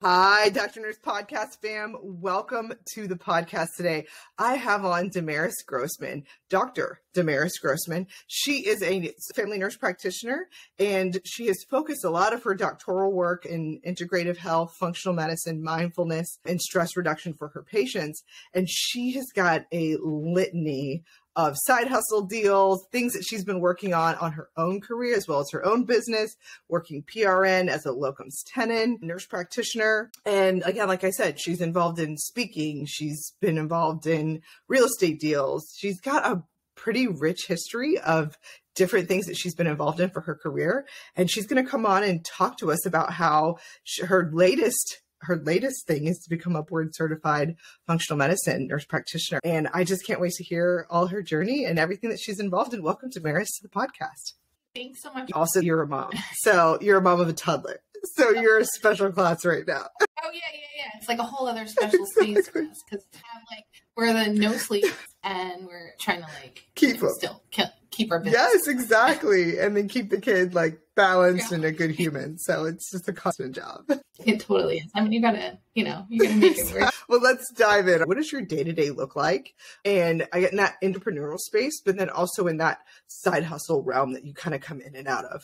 Hi, Dr. Nurse Podcast fam. Welcome to the podcast today. I have on Damaris Grossman, Dr. Damaris Grossman. She is a family nurse practitioner, and she has focused a lot of her doctoral work in integrative health, functional medicine, mindfulness, and stress reduction for her patients. And she has got a litany of side hustle deals, things that she's been working on her own career, as well as her own business, working PRN as a locums tenens, nurse practitioner. And again, like I said, she's involved in speaking. She's been involved in real estate deals. She's got a pretty rich history of different things that she's been involved in for her career. And she's going to come on and talk to us about how her latest thing is to become a board certified functional medicine nurse practitioner. And I just can't wait to hear all her journey and everything that she's involved in. Welcome, Damaris, to the podcast. Thanks so much. Also, you're a mom. So you're a mom of a toddler. So you're a special class right now. Oh, yeah. It's like a whole other special space for us because we're the no sleep and we're trying to keep our business. Yes, exactly. And then keep the kid balanced and a good human. So it's just a constant job. It totally is. I mean, you gotta make it work. Well, let's dive in. What does your day-to-day look like? And I get in that entrepreneurial space, but then also in that side hustle realm that you kind of come in and out of.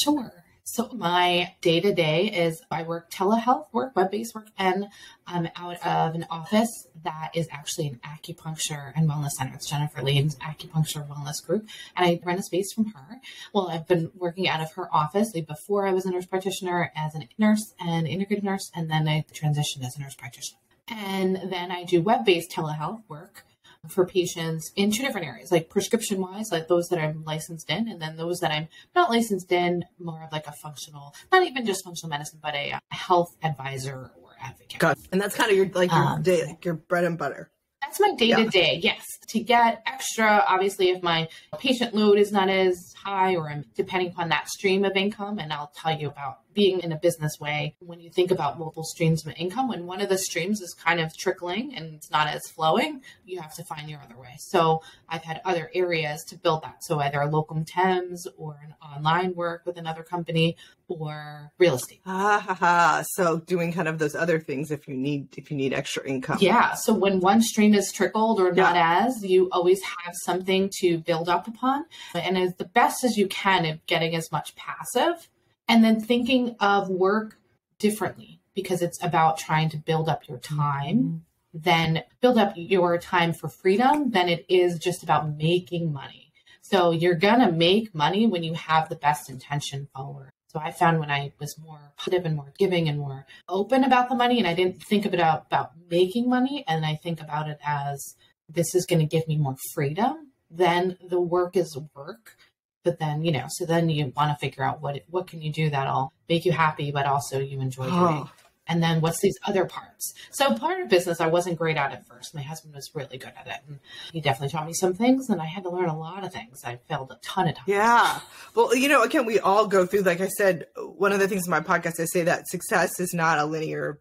Sure. So my day-to-day is I work telehealth work, web-based work, and I'm out of an office that is actually an acupuncture and wellness center. It's Jennifer Lee's acupuncture wellness group. And I rent a space from her. Well, I've been working out of her office before I was a nurse practitioner as a nurse and integrative nurse, and then I transitioned as a nurse practitioner. And then I do web-based telehealth work for patients in two different areas, prescription-wise, those that I'm licensed in, and then those that I'm not licensed in, more of a functional, not even just functional medicine, but a health advisor or advocate. Got it. And that's kind of your day, your bread and butter. That's my day-to-day, yes. To get extra, obviously, if my patient load is not as high or I'm depending upon that stream of income, and I'll tell you about being in a business way, when you think about multiple streams of income, when one of the streams is kind of trickling and it's not as flowing, you have to find your other way. So I've had other areas to build that. So either a locum tenens or an online work with another company or real estate. So doing kind of those other things if you need extra income. Yeah. So when one stream is trickled or not as, you always have something to build up upon. And as the best as you can of getting as much passive. And then thinking of work differently because it's about trying to build up your time, then build up your time for freedom than it is just about making money. So you're going to make money when you have the best intention forward. So I found when I was more positive and more giving and more open about the money, and I didn't think about making money, and I think about it as this is going to give me more freedom, then the work is work. But then, so then you want to figure out what can you do that'll make you happy, but also you enjoy doing. And then what's these other parts? So part of business, I wasn't great at it first. My husband was really good at it. And he definitely taught me some things. And I had to learn a lot of things. I failed a ton of times. Yeah. Well, again, we all go through, like I said, one of the things in my podcast, I say that success is not a linear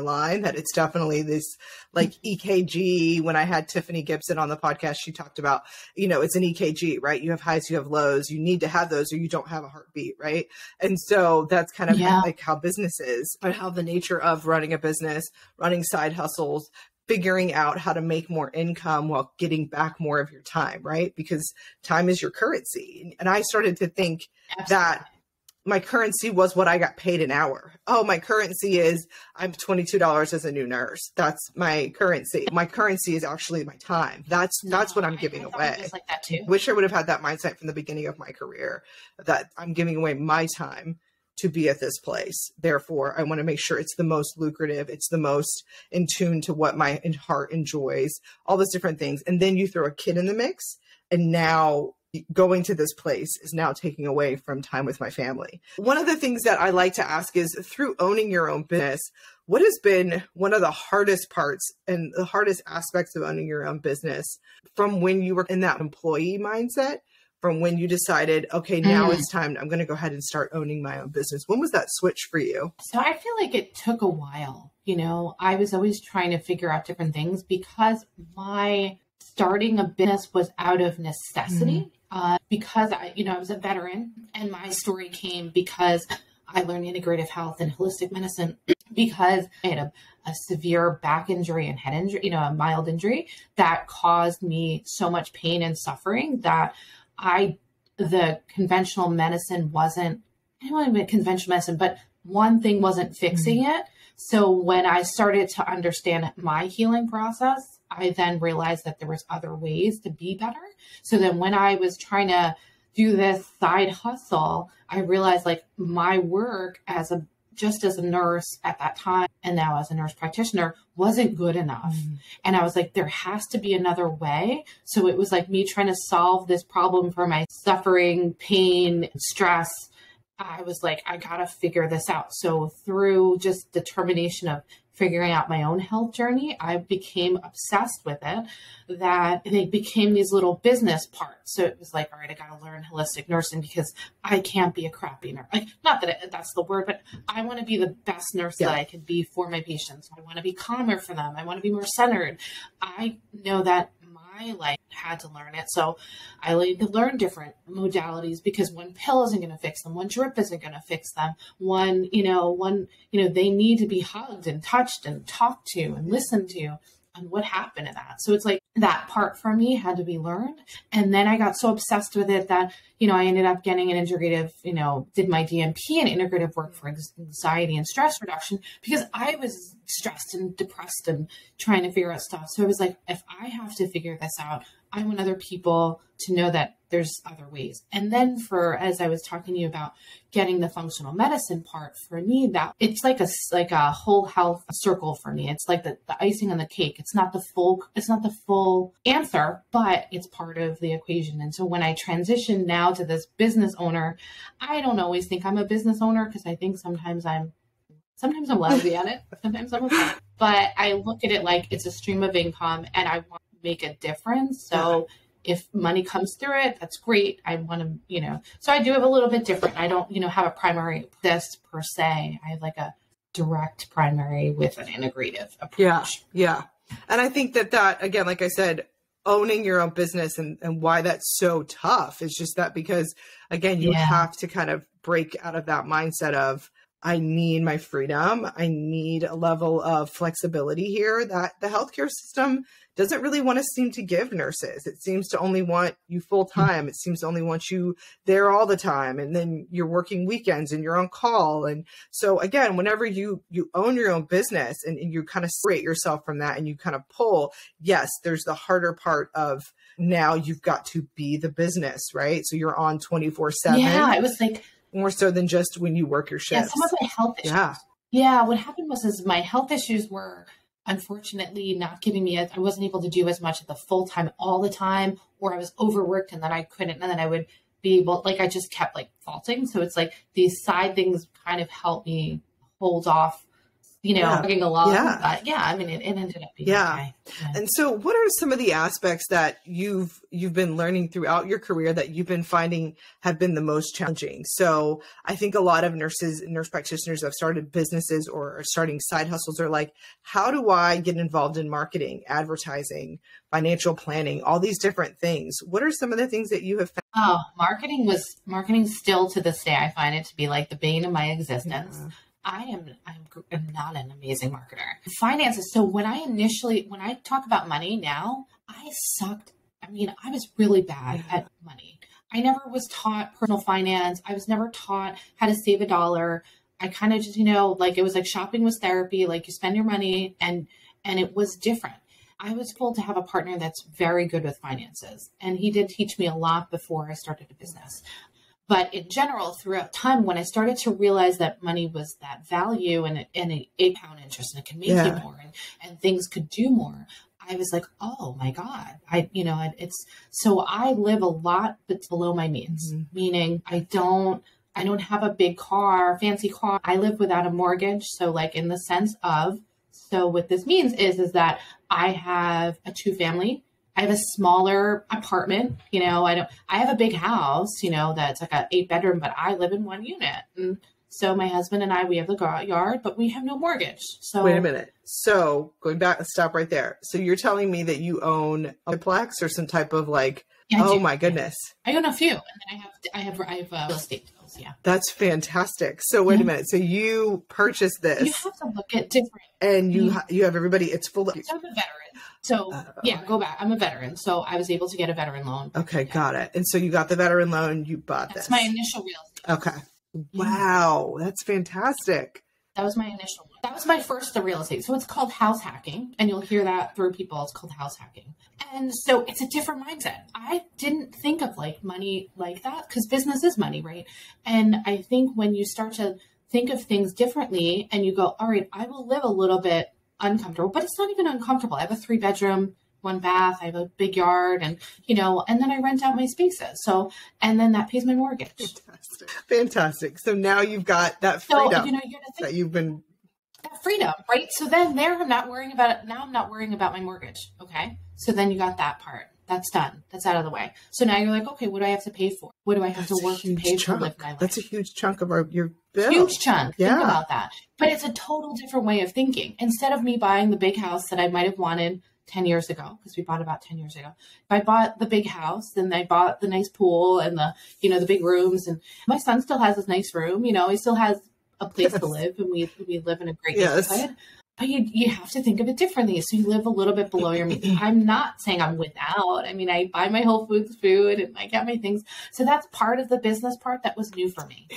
line, that it's definitely this EKG. When I had Tiffany Gibson on the podcast, she talked about, it's an EKG, right? You have highs, you have lows. You need to have those or you don't have a heartbeat, right? And so that's kind of how business is, but how the nature of running a business, running side hustles, figuring out how to make more income while getting back more of your time, right? Because time is your currency. And I started to think that my currency was what I got paid an hour. Oh, my currency is I'm $22 as a new nurse. That's my currency. My currency is actually my time. That's what I'm giving away. Just like that too. Wish I would have had that mindset from the beginning of my career, that I'm giving away my time to be at this place. Therefore, I want to make sure it's the most lucrative. It's the most in tune to what my heart enjoys, all those different things. And then you throw a kid in the mix, and now going to this place is now taking away from time with my family. One of the things that I like to ask is, through owning your own business, what has been one of the hardest parts and the hardest aspects of owning your own business, from when you were in that employee mindset, from when you decided, okay, now it's time, I'm going to go ahead and start owning my own business? When was that switch for you? So I feel like it took a while. I was always trying to figure out different things because my starting a business was out of necessity. Because I was a veteran, and my story came because I learned integrative health and holistic medicine because I had a severe back injury and head injury, a mild injury that caused me so much pain and suffering that the conventional medicine wasn't, I don't want to be conventional medicine, but one thing wasn't fixing it. So when I started to understand my healing process, I then realized that there was other ways to be better. So then when I was trying to do this side hustle, I realized like my work just as a nurse at that time and now as a nurse practitioner wasn't good enough. And I was like, there has to be another way. So it was like me trying to solve this problem for my suffering, pain, stress. I was like, I got to figure this out. So through just determination of figuring out my own health journey, I became obsessed with it, that they became these little business parts. So it was like, all right, I got to learn holistic nursing because I can't be a crappy nurse. Like, not that that's the word, but I want to be the best nurse that I can be for my patients. I want to be calmer for them. I want to be more centered. I know that my life had to learn it. So I learned different modalities because one pill isn't going to fix them. One drip isn't going to fix them. One, they need to be hugged and touched and talked to and listened to. And what happened to that? So it's like that part for me had to be learned. And then I got so obsessed with it that, I ended up getting an integrative, did my DNP and integrative work for anxiety and stress reduction because I was stressed and depressed and trying to figure out stuff. So it was like, if I have to figure this out, I want other people to know that there's other ways. And then as I was talking to you about getting the functional medicine part, for me, that it's like a whole health circle for me. It's like the icing on the cake. It's not the full answer, but it's part of the equation. And so when I transition now to this business owner, I don't always think I'm a business owner because I think sometimes I'm lousy at it. Sometimes I'm okay. But I look at it like it's a stream of income and I want to make a difference. So if money comes through it, that's great. I want to, so I do have a little bit different. I don't, have a primary this per se. I have like a direct primary with an integrative approach. Yeah. And I think that again, like I said, owning your own business and why that's so tough is just that because again, you have to kind of break out of that mindset of, I need my freedom. I need a level of flexibility here that the healthcare system doesn't really want to seem to give nurses. It seems to only want you full time. It seems to only want you there all the time. And then you're working weekends and you're on call. And so again, whenever you own your own business and you kind of separate yourself from that and you kind of pull, yes, there's the harder part of now you've got to be the business, right? So you're on 24/7. Yeah, it was like, more so than just when you work your shifts. Yeah, some of my health issues. Yeah, what happened was my health issues were unfortunately not giving me, I wasn't able to do as much at the full time all the time, or I was overworked and then I couldn't, and then I would be able, like I just kept like faulting. So it's like these side things kind of helped me hold off, working along. But it ended up being okay. Yeah. And so what are some of the aspects that you've been learning throughout your career that you've been finding have been the most challenging? So I think a lot of nurse practitioners have started businesses or are starting side hustles are like, how do I get involved in marketing, advertising, financial planning, all these different things? What are some of the things that you have found? Oh, marketing still to this day, I find it to be like the bane of my existence. Yeah. I'm not an amazing marketer. Finances. So when I talk about money now, I sucked. I was really bad at money. I never was taught personal finance. I was never taught how to save $1. I kind of just, it was like shopping was therapy. Like you spend your money and it was different. I was told to have a partner that's very good with finances. And he did teach me a lot before I started a business. But in general, throughout time, when I started to realize that money was that value and an compound interest and it can make you more and things could do more, I was like, oh my God, so I live a lot that's below my means, meaning I don't have a big car, fancy car. I live without a mortgage. So like in the sense of, so what this means is that I have a 2-family. I have a smaller apartment, I have a big house, that's like a 8-bedroom, but I live in 1 unit. And So my husband and I, we have the yard, but we have no mortgage. So wait a minute. So going back, stop right there. So you're telling me that you own a duplex or some type of like, oh my goodness. I own a few, and then I have real estate deals. Yeah. That's fantastic. So wait a minute. So you purchased this. You have to look at different. And you have everybody, it's full of. So I'm a veteran. So go back. I'm a veteran. So I was able to get a veteran loan. Okay. Got it. And so you got the veteran loan, you bought this. That's my initial real estate. Okay. Wow. That's fantastic. That was my initial one. That was my first real estate. So it's called house hacking. And you'll hear that through people. It's called house hacking. And so it's a different mindset. I didn't think of like money like that because business is money, right? And I think when you start to think of things differently and you go, all right, I will live a little bit uncomfortable, but it's not even uncomfortable. I have a 3-bedroom, 1 bath. I have a big yard and then I rent out my spaces. So, and then that pays my mortgage. Fantastic. So now you've got that freedom that you've been. That freedom, right? So then I'm not worrying about it. Now I'm not worrying about my mortgage. Okay. So then you got that part. That's done. That's out of the way. So now you're like, okay, what do I have to pay for? What do I have to work to pay for to live my life? That's a huge chunk of your bill. Huge chunk. Yeah. Think about that. But it's a total different way of thinking. Instead of me buying the big house that I might have wanted 10 years ago, because we bought about 10 years ago. If I bought the big house, then I bought the nice pool and the big rooms. And my son still has his nice room. He still has a place to live, and we live in a great neighborhood. But you have to think of it differently. So you live a little bit below your means. I'm not saying I'm without. I mean, I buy my Whole Foods food and I get my things. So that's part of the business part that was new for me.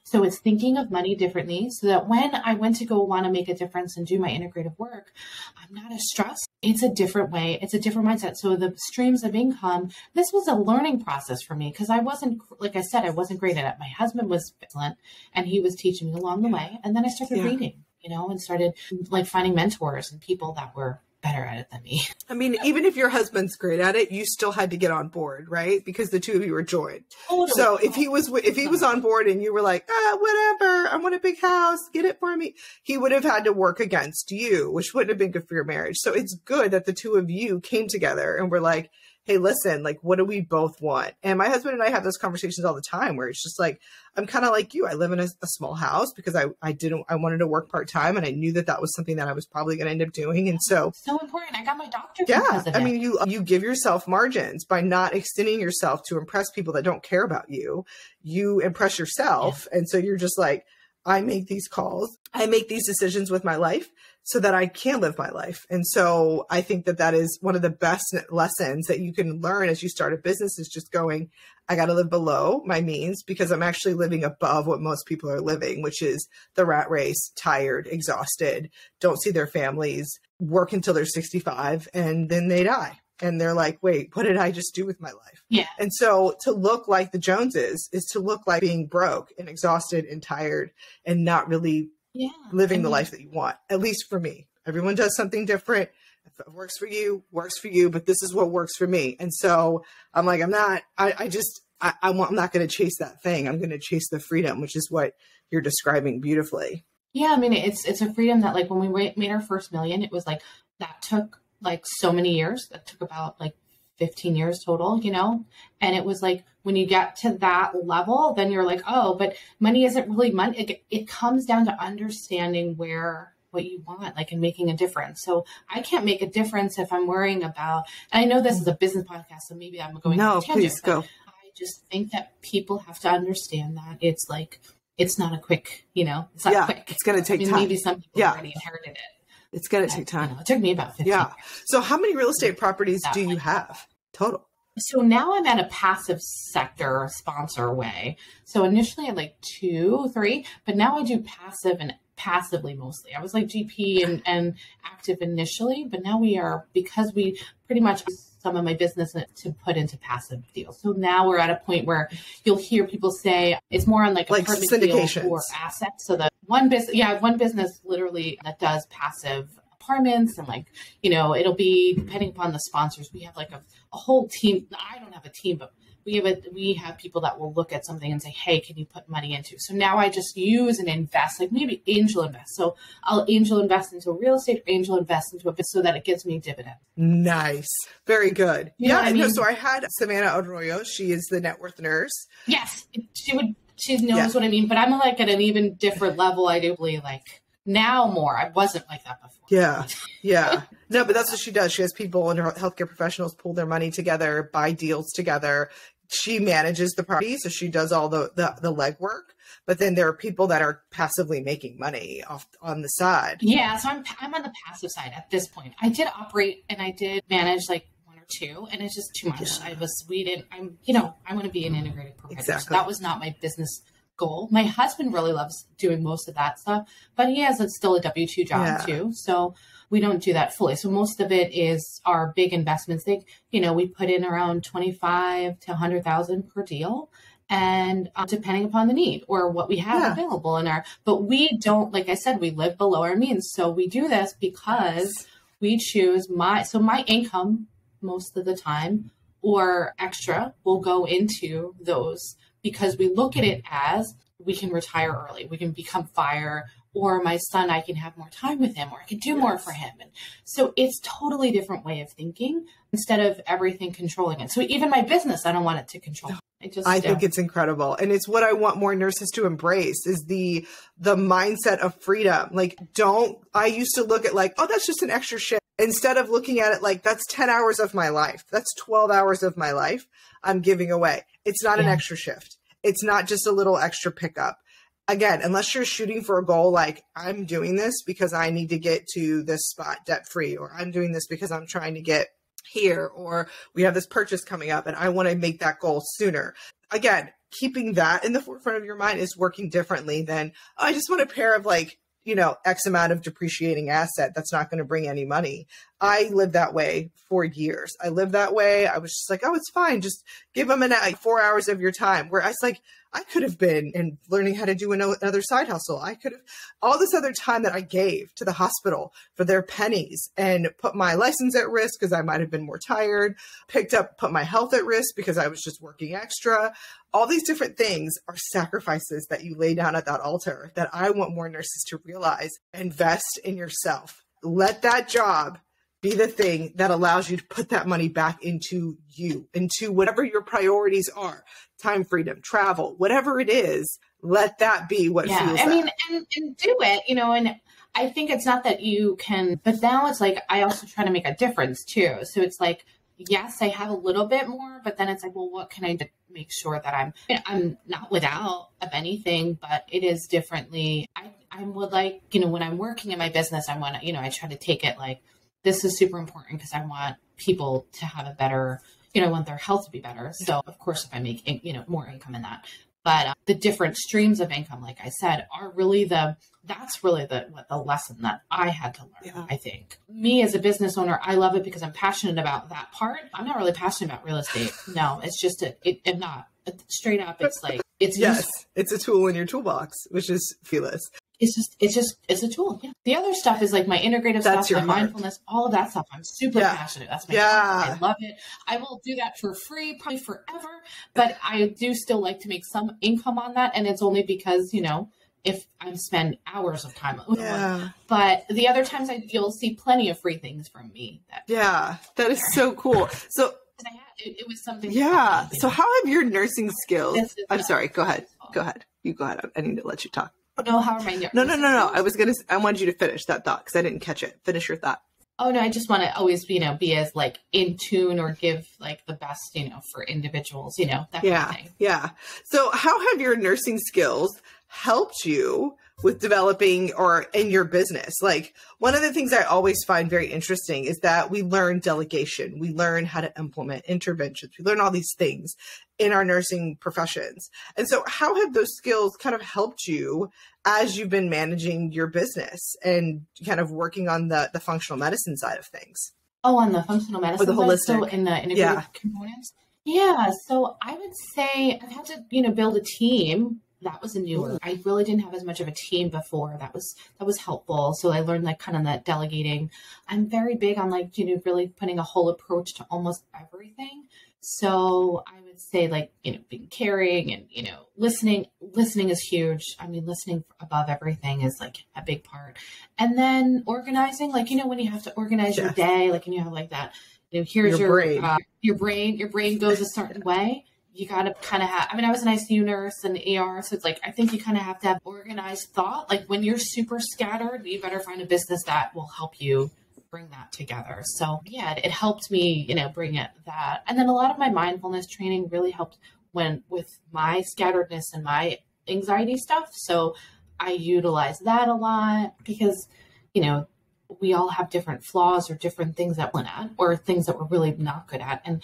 So it's thinking of money differently so that when I went to go want to make a difference and do my integrative work, I'm not as stressed. It's a different way. It's a different mindset. So the streams of income, this was a learning process for me because I wasn't, like I said, I wasn't great at it. My husband was excellent and he was teaching me along the way. And then I started reading. And started like finding mentors and people that were better at it than me. I mean, even if your husband's great at it, you still had to get on board, right? Because the two of you were joined. Totally. So if he was on board and you were like, whatever, I want a big house, get it for me, he would have had to work against you, which wouldn't have been good for your marriage. So it's good that the two of you came together and were like, hey, listen, like, what do we both want? And my husband and I have those conversations all the time where it's just like, I'm kind of like you. I live in a small house because I wanted to work part-time and I knew that was something that I was probably going to end up doing. And so important. I got my doctorate. Yeah. I mean, you give yourself margins by not extending yourself to impress people that don't care about you. You impress yourself. Yeah. And so you're just like, I make these calls. I make these decisions with my life so that I can live my life. And so I think that is one of the best lessons that you can learn as you start a business is just going, I got to live below my means because I'm actually living above what most people are living, which is the rat race, tired, exhausted, don't see their families, work until they're 65 and then they die. And they're like, wait, what did I just do with my life? Yeah. And so to look like the Joneses is to look like being broke and exhausted and tired and not really living the life that you want, at least for me. Everyone does something different. If it works for you, but this is what works for me. And so I'm like, I'm not going to chase that thing. I'm going to chase the freedom, which is what you're describing beautifully. Yeah. I mean, it's a freedom that like when we made our first million, it was like, that took like so many years. That took about like 15 years total, and it was like, when you get to that level, then you're like, oh, but money isn't really money. It comes down to understanding what you want, like, and making a difference. So I can't make a difference if I'm worrying about, and I know this is a business podcast, so maybe I'm going no, on a tangent, please go. I just think that people have to understand that it's like, it's not a quick, it's not quick. It's going to take time. Maybe some people already inherited it. It's going to take time. It took me about 15 years. So how many real estate properties do you have total? So now I'm at a passive sector sponsor way. So initially I had like 2, 3, but now I do passive and passively mostly. I was like GP and active initially, but now because we pretty much some of my business to put into passive deals. So now we're at a point where you'll hear people say it's more on like apartment deals or assets. So one business literally that does passive apartments and like, it'll be depending upon the sponsors. We have like a whole team. I don't have a team, but we have people that will look at something and say, hey, can you put money into? So now I just use and invest, like maybe angel invest. So I'll angel invest into real estate, or angel invest into a bit so that it gives me dividend. Nice. Very good. You know what I mean? So I had Savannah Arroyo. She is the net worth nurse. Yes. She knows what I mean, but I'm like at an even different level. I do believe like now more. I wasn't like that before. Yeah. Yeah. No, but that's what she does. She has people and her healthcare professionals pull their money together, buy deals together. She manages the property. So she does all the legwork, but then there are people that are passively making money off on the side. Yeah. So I'm on the passive side at this point. I did operate and I did manage like one or two, and it's just too much. Yeah. I want to be an integrated provider. Exactly. So that was not my business goal. My husband really loves doing most of that stuff, but he has still a W-2 job too. So we don't do that fully. So most of it is our big investments. We put in around 25 to 100,000 per deal. And depending upon the need or what we have available but we don't, like I said, we live below our means. So we do this because we choose my income most of the time or extra will go into those, because we look at it as we can retire early, we can become fire, or my son, I can have more time with him, or I can do more for him. And so it's totally different way of thinking instead of everything controlling it. So even my business, I don't want it to control. I think it's incredible. And it's what I want more nurses to embrace is the mindset of freedom. Like, I used to look at like, oh, that's just an extra shift. Instead of looking at it like that's 10 hours of my life. That's 12 hours of my life I'm giving away. It's not an extra shift. It's not just a little extra pickup. Again, unless you're shooting for a goal, like I'm doing this because I need to get to this spot debt free, or I'm doing this because I'm trying to get here, or we have this purchase coming up and I want to make that goal sooner. Again, keeping that in the forefront of your mind is working differently than, I just want a pair of like, X amount of depreciating asset that's not going to bring any money. I lived that way for years. I lived that way. I was just like, oh, it's fine. Just give them 4 hours of your time. Where I was like, I could have been and learning how to do another side hustle. I could have all this other time that I gave to the hospital for their pennies and put my license at risk because I might have been more tired, put my health at risk because I was just working extra. All these different things are sacrifices that you lay down at that altar that I want more nurses to realize. Invest in yourself. Let that job be the thing that allows you to put that money back into you, into whatever your priorities are. Time freedom, travel, whatever it is, let that be what fuels that. And do it, and I think it's not that you can, but now it's like, I also try to make a difference too. So it's like, yes, I have a little bit more, but then it's like, well, what can I do to make sure that I'm not without of anything, but it is differently. I would like, when I'm working in my business, I want to, I try to take it like, this is super important because I want people to have a better, I want their health to be better. So of course, if I make, more income in that, but the different streams of income, like I said, are really that's really the lesson that I had to learn. Yeah. I think me as a business owner, I love it because I'm passionate about that part. I'm not really passionate about real estate. No, it's just I'm not straight up. It's like, it's it's a tool in your toolbox, which is fabulous. It's a tool. Yeah. The other stuff is like my integrative stuff, my mindfulness, all of that stuff. I'm super passionate. That's my I love it. I will do that for free, probably forever, but I do still like to make some income on that. And it's only because, if I spend hours of time on it. But the other times you'll see plenty of free things from me. That is so cool. So it was something. Yeah. So how have your nursing skills? I'm sorry. Go ahead. You go ahead. I need to let you talk. No, how am I? No. I wanted you to finish that thought because I didn't catch it. Finish your thought. Oh no, I just want to always, be as like in tune or give like the best, for individuals, that kind of thing. Yeah. So how have your nursing skills helped you with developing or in your business? Like one of the things I always find very interesting is that we learn delegation. We learn how to implement interventions. We learn all these things in our nursing professions. And so how have those skills kind of helped you as you've been managing your business and kind of working on the functional medicine side of things? Oh, on the functional medicine or the holistic. So in the integrative components? Yeah. So I would say I've had to, build a team. That was a new one. I really didn't have as much of a team before. That was helpful. So I learned like kind of that delegating. I'm very big on like, really putting a whole approach to almost everything. So I would say like, being caring and, listening is huge. I mean, listening above everything is like a big part. And then organizing, like, when you have to organize your day, like, and you have like that, here's your brain goes a certain way. you got to kind of have, I mean, I was an ICU nurse and ER. So it's like, I think you kind of have to have organized thought. Like when you're super scattered, you better find a business that will help you bring that together. So yeah, it helped me, bring it that. And then a lot of my mindfulness training really helped with my scatteredness and my anxiety stuff. So I utilize that a lot because, we all have different flaws or different things that we're at or things that we're really not good at. And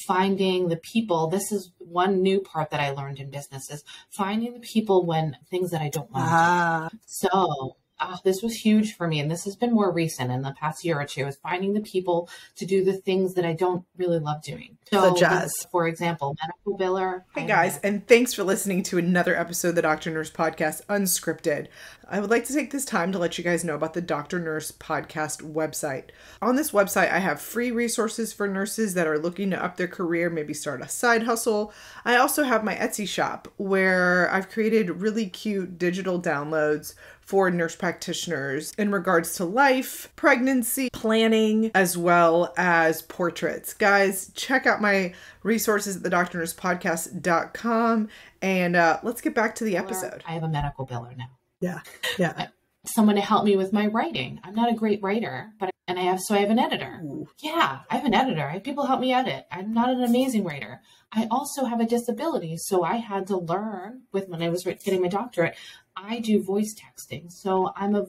finding the people, this is one new part that I learned in business, is finding the people when things that I don't want to do. So this was huge for me. And this has been more recent in the past year or two, is finding the people to do the things that I don't really love doing. So, such as, for example, medical biller. Hey guys, and thanks for listening to another episode of the Doctor Nurse Podcast Unscripted. I would like to take this time to let you guys know about the Doctor Nurse Podcast website. On this website, I have free resources for nurses that are looking to up their career, maybe start a side hustle. I also have my Etsy shop where I've created really cute digital downloads for nurse practitioners in regards to life, pregnancy, planning, as well as portraits. Guys, check out my resources at thedoctornurspodcast.com, and let's get back to the episode. I have a medical biller now. Yeah. Someone to help me with my writing. I'm not a great writer, but I have an editor. Ooh. Yeah, I have an editor. I have people help me edit. I'm not an amazing writer. I also have a disability, so I had to learn when I was getting my doctorate. I do voice texting, so I'm a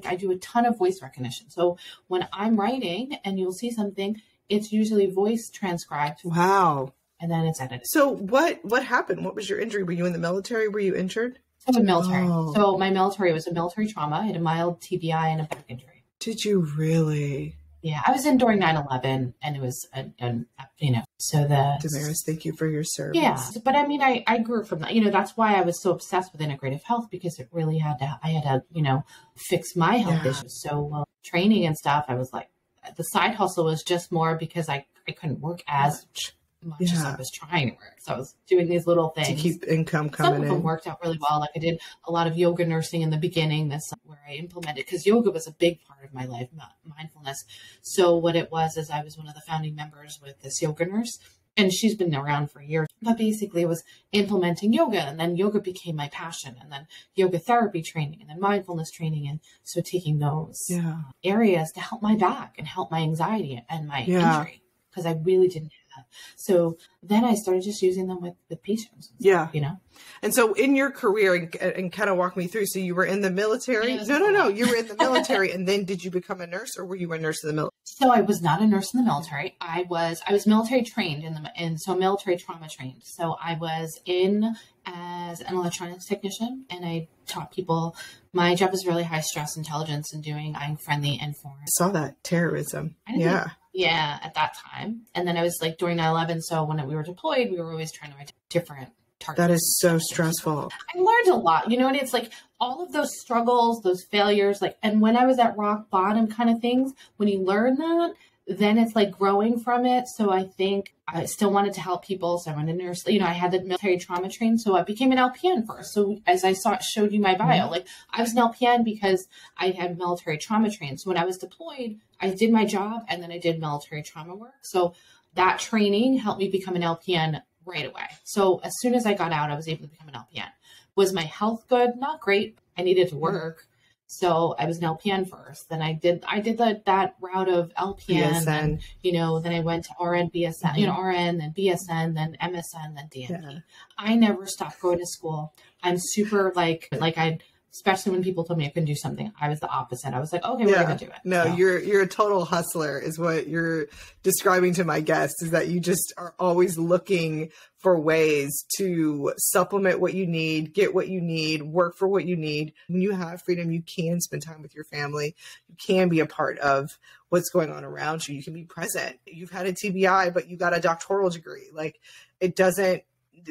I do a ton of voice recognition. So when I'm writing and you'll see something, it's usually voice transcribed. Wow. And then it's edited. So what happened? What was your injury? Were you in the military? Were you injured? I was military. Oh. So my military was a military trauma. I had a mild TBI and a back injury. Did you really? Yeah, I was in during 9/11, and it was, so the... Damaris, thank you for your service. Yeah, but I mean, I grew from that. That's why I was so obsessed with integrative health, because it really I had to, fix my health issues. So training and stuff, I was like, the side hustle was just more because I couldn't work as much as I was trying to work. So I was doing these little things to keep income coming in. Some of them worked out really well. Like I did a lot of yoga nursing in the beginning, where I implemented, because yoga was a big part of my life, mindfulness. So what it was is I was one of the founding members with this yoga nurse, and she's been around for years. But basically it was implementing yoga, and then yoga became my passion, and then yoga therapy training, and then mindfulness training. And so taking those areas to help my back and help my anxiety and my injury, because I really didn't have. So then I started just using them with patients. Yeah. And so in your career, and kind of walk me through, so you were in the military? No. You were in the military, and then did you become a nurse, or were you a nurse in the military? So I was not a nurse in the military. I was military trained so military trauma trained. So I was in as an electronics technician, and I taught people. My job was really high stress intelligence and I'm friendly and foreign. I saw that terrorism. Yeah, at that time. And then I was like during 9/11. So when we were deployed, we were always trying to identify different targets. That is so stressful. I learned a lot, and it's like all of those struggles, those failures, and when I was at rock bottom kind of things, when you learn that, then it's like growing from it. So I think I still wanted to help people. So I went to nurse, I had the military trauma trained. So I became an LPN first. So as I showed you my bio, I was an LPN because I had military trauma trained. So when I was deployed, I did my job, and then I did military trauma work. So that training helped me become an LPN right away. So as soon as I got out, I was able to become an LPN. Was my health good? Not great. I needed to work. So I was an LPN first. Then I did that route of LPN, and, then I went to RN, BSN, RN, then BSN, then MSN, then DNP. Yeah. I never stopped going to school. I'm super especially when people told me I couldn't do something, I was the opposite. I was like, okay, we're going to do it. No, so. You're a total hustler is what you're describing to my guests, is that you just are always looking for ways to supplement what you need, get what you need, work for what you need. When you have freedom, you can spend time with your family. You can be a part of what's going on around you. You can be present. You've had a TBI, but you got a doctoral degree.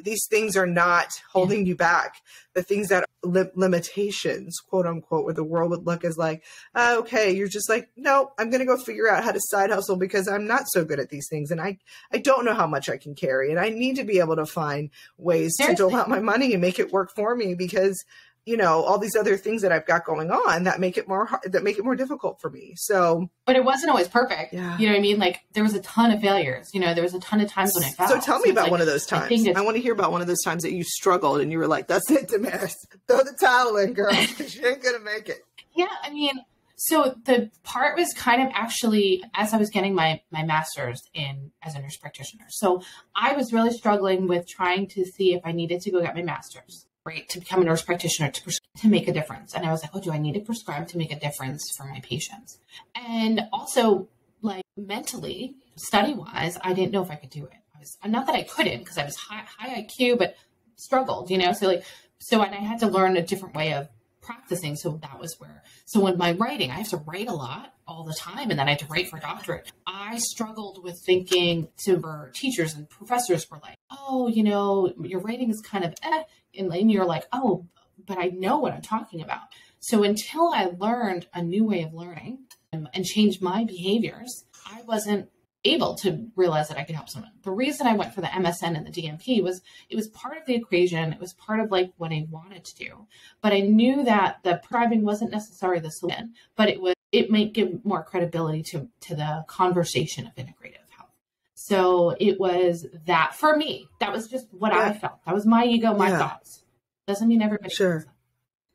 These things are not holding you back. The things that limitations, quote unquote, where the world would look as like, okay, you're just like, no, I'm going to go figure out how to side hustle because I'm not so good at these things. And I don't know how much I can carry. And I need to be able to find ways to dole out my money and make it work for me, because all these other things that I've got going on that make it more difficult for me. So, but it wasn't always perfect. Yeah. You know what I mean? Like there was a ton of failures, there was a ton of times when I fell. So tell me about one of those times. I want to hear about one of those times that you struggled and you were like, that's it, Damaris, throw the towel in, girl. She ain't going to make it. Yeah. I mean, so the part was kind of actually as I was getting my master's as a nurse practitioner. So I was really struggling with trying to see if I needed to go get my master's, right, to become a nurse practitioner to make a difference. And I was like, oh, do I need to prescribe to make a difference for my patients? And also like mentally, study-wise, I didn't know if I could do it. Not that I couldn't because I was high IQ, but struggled, so and I had to learn a different way of practicing. So that was so when my writing, I have to write a lot all the time. And then I had to write for doctorate. I struggled with thinking to teachers and professors were like, oh, your writing is kind of and you're like, oh, but I know what I'm talking about. So until I learned a new way of learning and changed my behaviors, I wasn't able to realize that I could help someone. The reason I went for the MSN and the DNP was it was part of the equation. It was part of like what I wanted to do, but I knew that the prescribing wasn't necessarily the solution, but it might give more credibility to the conversation of integrative health. So it was that for me, that was just what I felt. That was my ego, my thoughts. Doesn't mean everybody. Sure.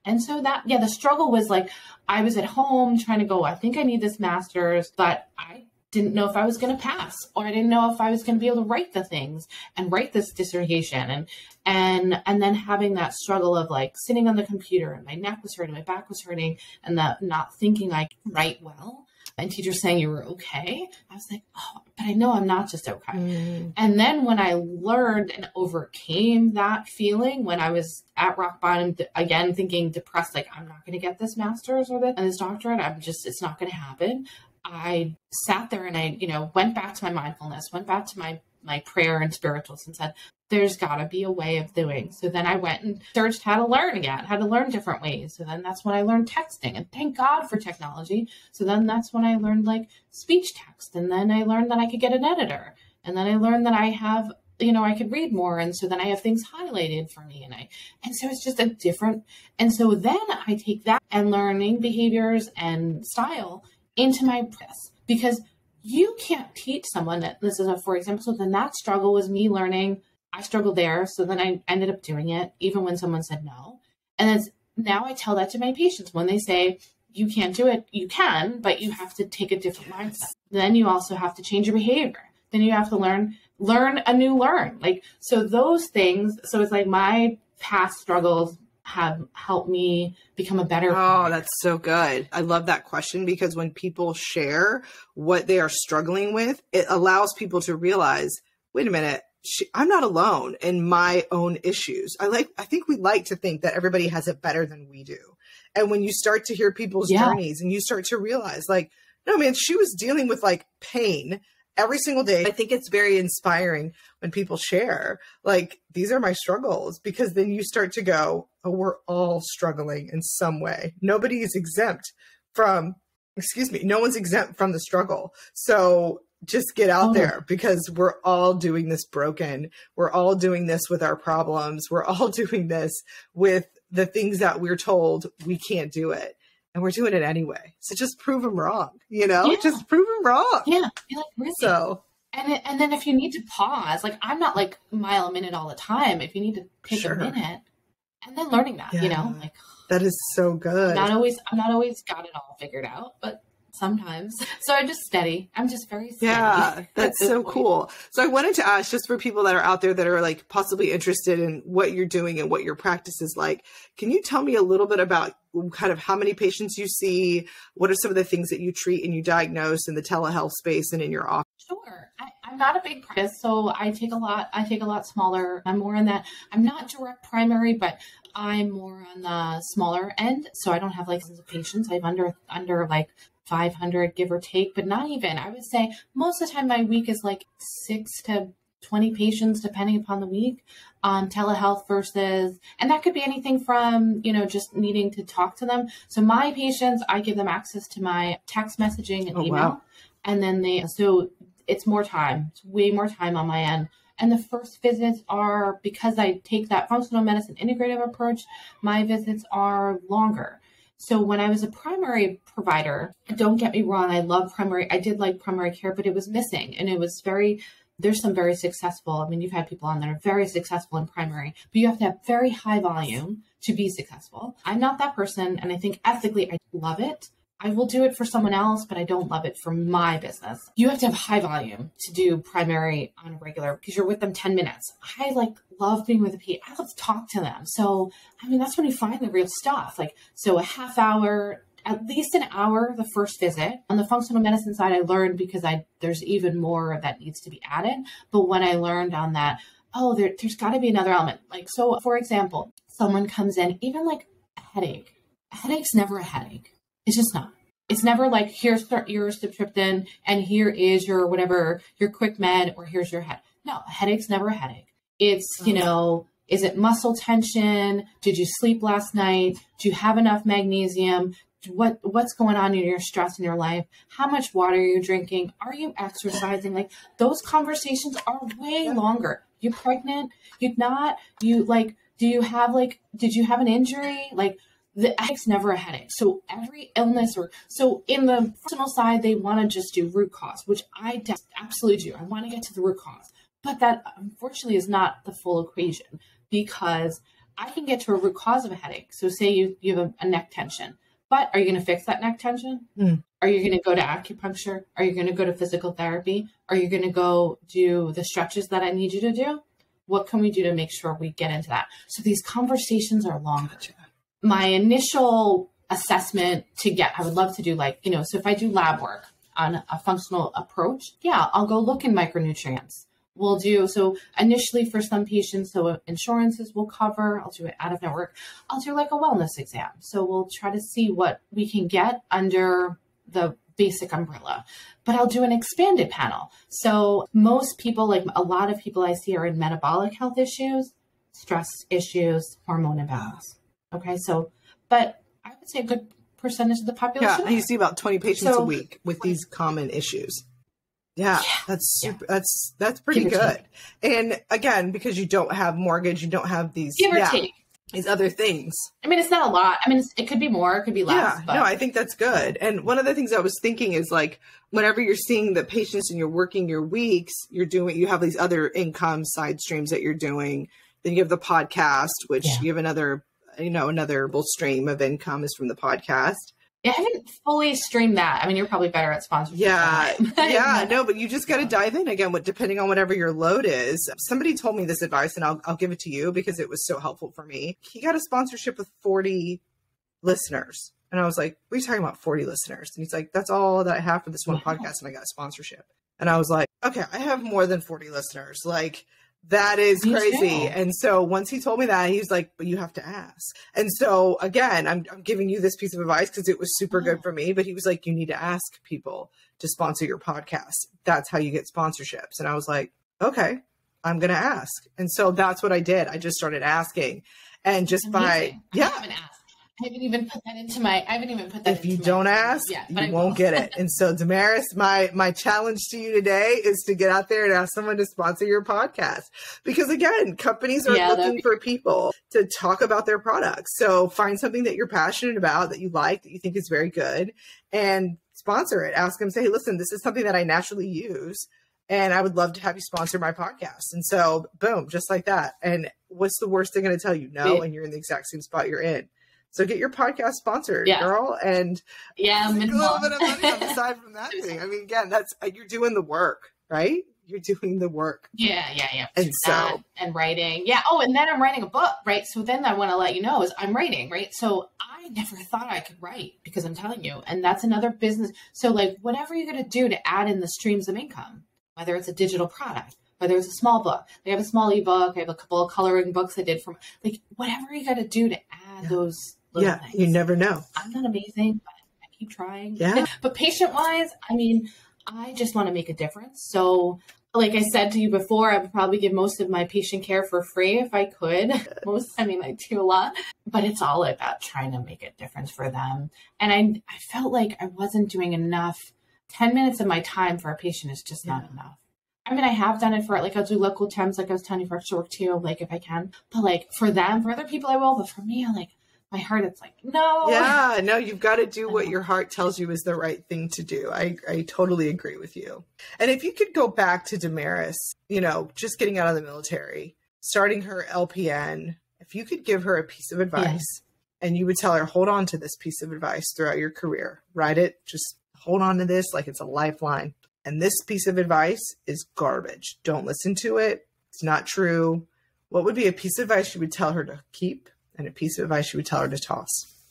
And so the struggle was like, I was at home trying to go, I think I need this master's, but I didn't know if I was going to pass, or I didn't know if I was going to be able to write the things and write this dissertation. And then having that struggle of like sitting on the computer and my neck was hurting, my back was hurting, and that not thinking I could write well. And teachers saying you were okay. I was like, oh, but I know I'm not just okay. Mm. And then when I learned and overcame that feeling, when I was at rock bottom, again, thinking depressed, like I'm not going to get this master's or this doctorate. It's not going to happen. I sat there and I, went back to my mindfulness, went back to my prayer and spirituals and said, there's got to be a way of doing. So then I went and searched how to learn again, how to learn different ways. So then that's when I learned texting, and thank God for technology. So then that's when I learned like speech text. And then I learned that I could get an editor. And then I learned that I have, I could read more. And so then I have things highlighted for me. And so it's just a different. And so then I take that and learning behaviors and style into my practice, because you can't teach someone that this is for example. So then that struggle was me learning. I struggled there. So then I ended up doing it, even when someone said no. And now I tell that to my patients when they say, you can't do it. You can, but you have to take a different mindset. Then you also have to change your behavior. Then you have to learn a new learn. Like, so those things. So it's like my past struggles have helped me become a better parent. Oh, that's so good. I love that question, because when people share what they are struggling with, it allows people to realize, wait a minute, I'm not alone in my own issues. I think we like to think that everybody has it better than we do. And when you start to hear people's journeys and you start to realize like, no, man, she was dealing with like pain every single day. I think it's very inspiring when people share, like, these are my struggles, because then you start to go, oh, we're all struggling in some way. Nobody is exempt from, no one's exempt from the struggle. So just get out there, because we're all doing this broken. We're all doing this with our problems. We're all doing this with the things that we're told we can't do it. And we're doing it anyway. So just prove them wrong, just prove them wrong. Yeah. Like, really? So, and then if you need to pause, like I'm not like mile a minute all the time. If you need to take a minute, and then learning that, like that is so good. I'm not always got it all figured out, but sometimes. So I'm just steady. I'm just very steady. Yeah, that's so cool. So I wanted to ask, just for people that are out there that are like possibly interested in what you're doing and what your practice is like, can you tell me a little bit about kind of how many patients you see? What are some of the things that you treat and you diagnose in the telehealth space and in your office? Sure. I'm not a big practice, so I take a lot smaller. I'm more in that. I'm not direct primary, but I'm more on the smaller end. So I don't have like tons of patients. I have under like 500, give or take, but not even. I would say most of the time my week is like 6 to 20 patients, depending upon the week, on telehealth versus, and that could be anything from, just needing to talk to them. So my patients, I give them access to my text messaging and email. Wow. And then so it's more time. It's way more time on my end. And the first visits are, because I take that functional medicine integrative approach, my visits are longer. So when I was a primary provider, don't get me wrong, I did like primary care, but it was missing. And it was there's some very successful, I mean, you've had people on that are very successful in primary, but you have to have very high volume to be successful. I'm not that person. And I think ethically, I love it. I will do it for someone else, but I don't love it for my business. You have to have high volume to do primary on a regular because you're with them 10 minutes. I love being with the patient. I love to talk to them. So, I mean, that's when you find the real stuff. So a half hour, at least an hour, the first visit. On the functional medicine side, I learned because there's even more that needs to be added. But when I learned on that, there's got to be another element. So for example, someone comes in, even a headache. A headache's never a headache. It's just not. It's never here's your Streptrin and here is your whatever, your quick med, or here's your head. No, a headache's never a headache. It's, is it muscle tension? Did you sleep last night? Do you have enough magnesium? What's going on in your stress in your life? How much water are you drinking? Are you exercising? Those conversations are way longer. You pregnant? You're not? Did you have an injury? The headache's never a headache. So every illness so in the personal side, they want to just do root cause, which I absolutely do. I want to get to the root cause, but that unfortunately is not the full equation, because I can get to a root cause of a headache. So say you have a neck tension, but are you going to fix that neck tension? Are you going to go to acupuncture? Are you going to go to physical therapy? Are you going to go do the stretches that I need you to do? What can we do to make sure we get into that? So these conversations are longer. Gotcha. My initial assessment I would love to do so if I do lab work on a functional approach, I'll go look in micronutrients. So initially for some patients, so insurances will cover, I'll do it out of network. I'll do a wellness exam. So we'll try to see what we can get under the basic umbrella, but I'll do an expanded panel. So most people, a lot of people I see are in metabolic health issues, stress issues, hormone imbalance. Okay, but I would say a good percentage of the population. Yeah, you see about 20 patients a week with these common issues. Yeah, that's super, that's pretty good. And again, because you don't have mortgage, you don't have these these other things. I mean, it's not a lot. I mean, it could be more, it could be less. Yeah, but no, I think that's good. And one of the things I was thinking is whenever you're seeing the patients and you're working your weeks, you have these other income side streams that you're doing. Then you have the podcast, which you have another stream of income is from the podcast. I haven't fully streamed that. I mean, you're probably better at sponsorship. Yeah, no, but you just got to dive in again, depending on whatever your load is. Somebody told me this advice, and I'll give it to you because it was so helpful for me. He got a sponsorship with 40 listeners. And I was like, what are you talking about, 40 listeners? And he's like, that's all that I have for this one podcast, and I got a sponsorship. And I was like, okay, I have more than 40 listeners. That is crazy. And so once he told me that, he was like, but you have to ask. And so again, I'm giving you this piece of advice because it was super good for me, but he was like, you need to ask people to sponsor your podcast. That's how you get sponsorships. And I was like, okay, I'm going to ask. And so that's what I did. I just started asking, and just I haven't even put that into my, if you don't ask, you won't get it. And so Damaris, my challenge to you today is to get out there and ask someone to sponsor your podcast, because again, companies are looking for people to talk about their products. So find something that you're passionate about, that you like, that you think is very good, and sponsor it. Ask them, say, hey, listen, this is something that I naturally use, and I would love to have you sponsor my podcast. And so boom, just like that. And what's the worst they're going to tell you? No. And you're in the exact same spot you're in. So get your podcast sponsored, girl, and make a little bit of money on the side from that thing. I mean, again, that's you're doing the work, right? You're doing the work. Yeah. And so and writing, Oh, and then I'm writing a book, right? So then I want to let you know is I'm writing, right? So I never thought I could write, because I'm telling you, and that's another business. So whatever you're going to do to add in the streams of income, whether it's a digital product, whether it's a small book, I have a small ebook, I have a couple of coloring books I did from whatever you got to do to add those. Things. You never know. I'm not amazing, but I keep trying. Yeah. But patient-wise, I mean, I just want to make a difference. So, like I said to you before, I would probably give most of my patient care for free if I could. I do a lot, but it's all about trying to make a difference for them. And I felt like I wasn't doing enough. 10 minutes of my time for a patient is just not enough. I mean, I have done it for, like, I'll do local temps, like I was telling you, for extra work too, like, if I can. But, like, for them, for other people, I will. But for me, I'm like, my heart, it's like, no. Yeah, no, you've got to do what your heart tells you is the right thing to do. I totally agree with you. And if you could go back to Damaris, you know, just getting out of the military, starting her LPN, if you could give her a piece of advice and you would tell her, hold on to this piece of advice throughout your career, write it, just hold on to this like it's a lifeline. And this piece of advice is garbage. Don't listen to it. It's not true. What would be a piece of advice you would tell her to keep and a piece of advice you would tell her to toss?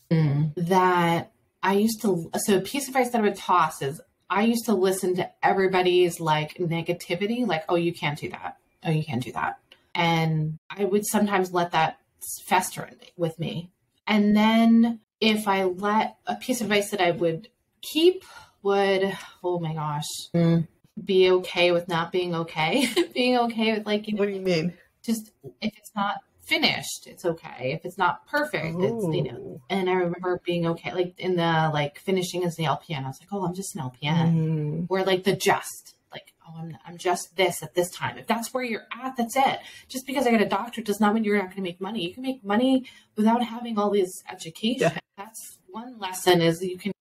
That I used to, so a piece of advice that I would toss is I used to listen to everybody's like negativity, like, oh, you can't do that. Oh, you can't do that. And I would sometimes let that fester with me. And then if I let a piece of advice that I would keep would, oh my gosh, be okay with not being okay. Being okay with, like, you know, what do you mean? Just if it's not finished, it's okay. If it's not perfect, it's, you know. And I remember being okay, like in the, like, finishing as the LPN, I was like, oh, I'm just an LPN. Or like the just, like, oh, I'm just this at this time. If that's where you're at, that's it. Just because I got a doctorate does not mean you're not going to make money. You can make money without having all this education. Yeah. That's one lesson, is you can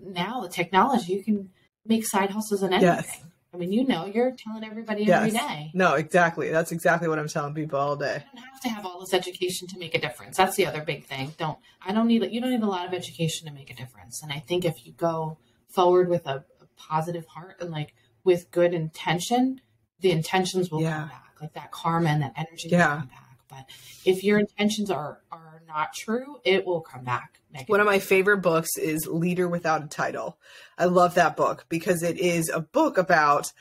now, the technology, you can make side hustles and anything. Yes. I mean, you know, you're telling everybody every day. No, exactly. That's exactly what I'm telling people all day. You don't have to have all this education to make a difference. That's the other big thing. You don't need a lot of education to make a difference. And I think if you go forward with a positive heart and, like, with good intention, the intentions will come back. Like that karma and that energy will come back. But if your intentions are not true, it will come back negative. One of my favorite books is Leader Without a Title. I love that book because it is a book about,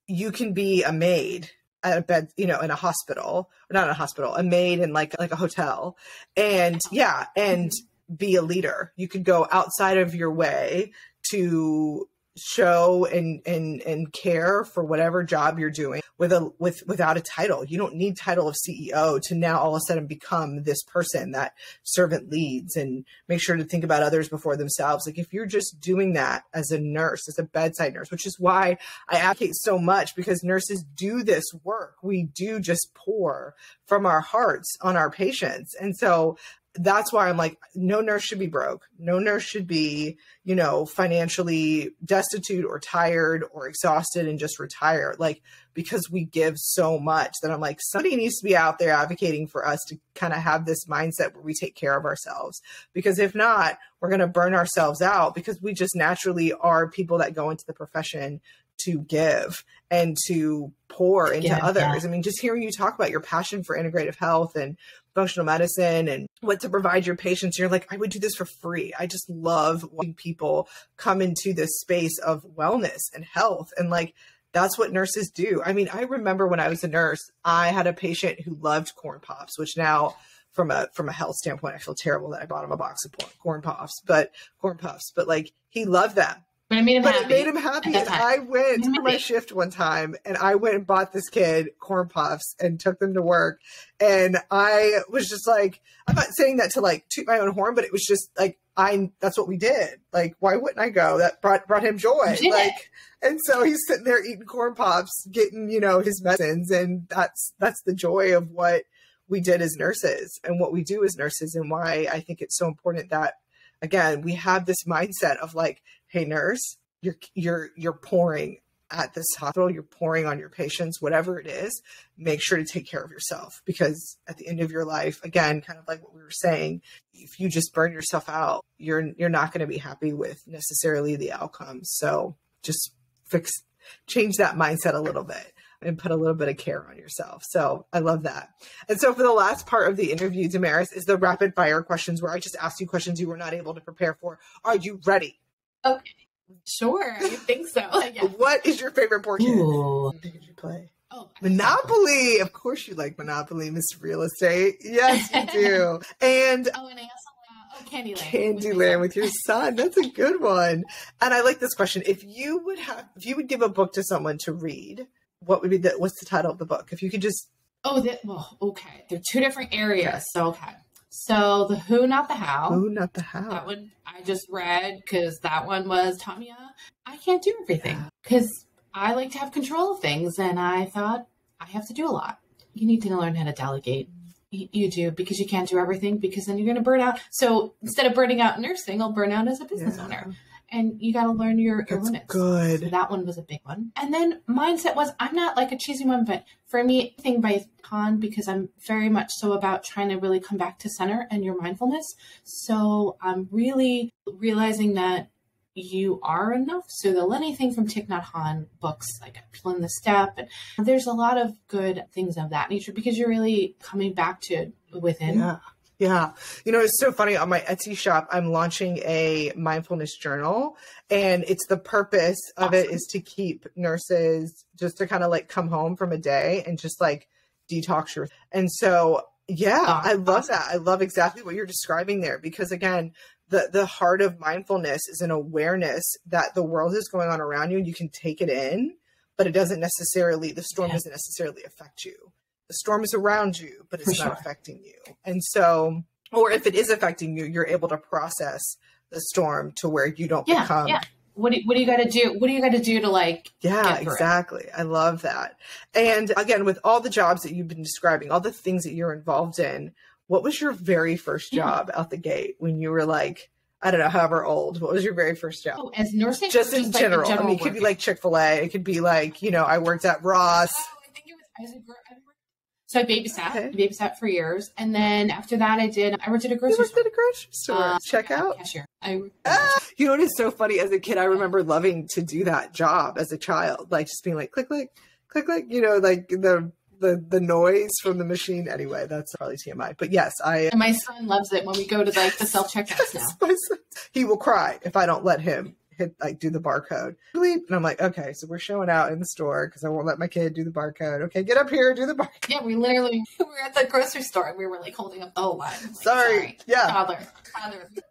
you can be a maid at a bed, you know, in a hospital, or not in a hospital, a maid in like a hotel, and and be a leader. You could go outside of your way to show and care for whatever job you're doing without a title. You don't need title of CEO to now all of a sudden become this person that servant leads and make sure to think about others before themselves. Like, if you're just doing that as a nurse, as a bedside nurse, which is why I advocate so much, because nurses do this work. We do just pour from our hearts on our patients. And so that's why I'm like, no nurse should be broke. No nurse should be, you know, financially destitute or tired or exhausted and just retire. Like, because we give so much, that I'm like, somebody needs to be out there advocating for us to kind of have this mindset where we take care of ourselves. Because if not, we're going to burn ourselves out, because we just naturally are people that go into the profession to give and to pour into others. Yeah. I mean, just hearing you talk about your passion for integrative health and functional medicine and what to provide your patients, you're like, I would do this for free. I just love watching people come into this space of wellness and health. And like, that's what nurses do. I mean, I remember when I was a nurse, I had a patient who loved corn pops, which now from a health standpoint, I feel terrible that I bought him a box of corn puffs, but like, he loved them. But it made him happy. And I went to my shift one time and I went and bought this kid corn puffs and took them to work. And I was just like, I'm not saying that to like toot my own horn, but it was just like, that's what we did. Like, why wouldn't I go? That brought him joy. Like, and so he's sitting there eating corn puffs, getting, you know, his medicines. And that's the joy of what we did as nurses and what we do as nurses, and why I think it's so important that, again, we have this mindset of like, hey, nurse, you're pouring at this hospital, you're pouring on your patients, whatever it is, make sure to take care of yourself, because at the end of your life, again, kind of like what we were saying, if you just burn yourself out, you're not going to be happy with necessarily the outcomes. So just change that mindset a little bit and put a little bit of care on yourself. So I love that. And so for the last part of the interview, Damaris, is the rapid fire questions, where I just ask you questions you were not able to prepare for. Are you ready? Okay. Sure. I think so. Yeah. What is your favorite board game? What did you play? Oh, Monopoly. Of course you like Monopoly, Miss Real Estate. Yes, you do. And I also Candyland. Candyland with your son. That's a good one. And I like this question. If you would give a book to someone to read, what would be what's the title of the book? If you could just. Okay. There are two different areas. Yes. So, okay. So the Who, Not the How. Who, Not the How. That one I just read because that one taught me I can't do everything. Because I like to have control of things, and I thought I have to do a lot. You need to learn how to delegate. You do, because you can't do everything, because then you're going to burn out. So instead of burning out nursing, I'll burn out as a business owner. And you got to learn your limits. Good. So that one was a big one. And then mindset was, I'm not like a cheesy one, but for me, thing by con, because I'm very much so about trying to really come back to center and your mindfulness. So I'm really realizing that you are enough. So the Lenny thing from Thich Nhat Hanh books, like People in the Step, and there's a lot of good things of that nature, because you're really coming back to within. Yeah. You know, it's so funny. On my Etsy shop, I'm launching a mindfulness journal, and it's the purpose of it is to keep nurses just to kind of like come home from a day and just like detox your. And so, I love that. I love exactly what you're describing there, because again, the heart of mindfulness is an awareness that the world is going on around you and you can take it in, but it doesn't necessarily, the storm doesn't necessarily affect you. The storm is around you, but it's not affecting you. And so, or if it is affecting you, you're able to process the storm to where you don't become. Yeah. What do you got to do? What do you got to do to like? Yeah, exactly. I love that. And again, with all the jobs that you've been describing, all the things that you're involved in, what was your very first job out the gate when you were like, I don't know, however old? What was your very first job? Oh, as nursing? Just in general. I mean, it could be like Chick-fil-A. It could be like, you know, I worked at Ross. Oh, I think it was, so I babysat for years. And then after that, I worked at a grocery store. You worked at a grocery store? Checkout? Cashier. You know what is so funny? As a kid, I remember loving to do that job as a child. Like just being like, click, click, click, click, you know, like the noise from the machine. Anyway, that's probably TMI. But yes, And my son loves it when we go to like the self-checkouts now. He will cry if I don't let him do the barcode. And I'm like, okay, so we're showing out in the store because I won't let my kid do the barcode. Okay, get up here, do the barcode. Yeah, we were at the grocery store and we were like holding up the whole line. Like, sorry. Yeah. Toddler.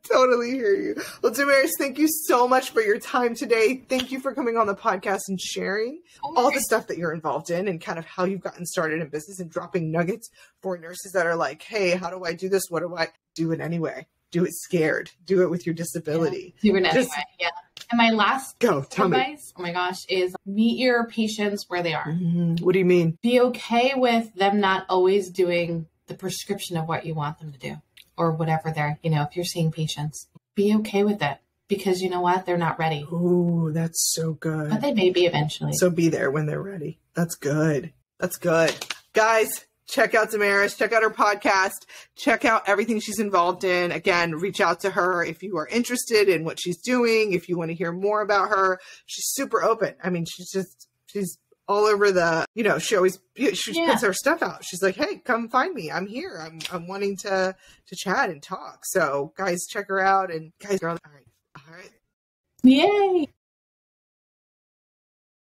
Totally hear you. Well, Damaris, thank you so much for your time today. Thank you for coming on the podcast and sharing all the stuff that you're involved in and kind of how you've gotten started in business and dropping nuggets for nurses that are like, hey, how do I do this? What do I do it anyway? Do it scared. Do it with your disability. Do it anyway. Yeah. And my last advice, oh my gosh, is meet your patients where they are. Mm-hmm. What do you mean? Be okay with them not always doing the prescription of what you want them to do or whatever they're, you know, if you're seeing patients, be okay with it because you know what? They're not ready. Ooh, that's so good. But they may be eventually. So be there when they're ready. That's good. That's good. Guys, check out Damaris, check out her podcast, check out everything she's involved in. Again, reach out to her if you are interested in what she's doing, if you want to hear more about her. She's super open. I mean, she's all over the, you know, she puts her stuff out. She's like, hey, come find me. I'm here. I'm wanting to chat and talk. So guys, check her out. And guys, all right. Yay.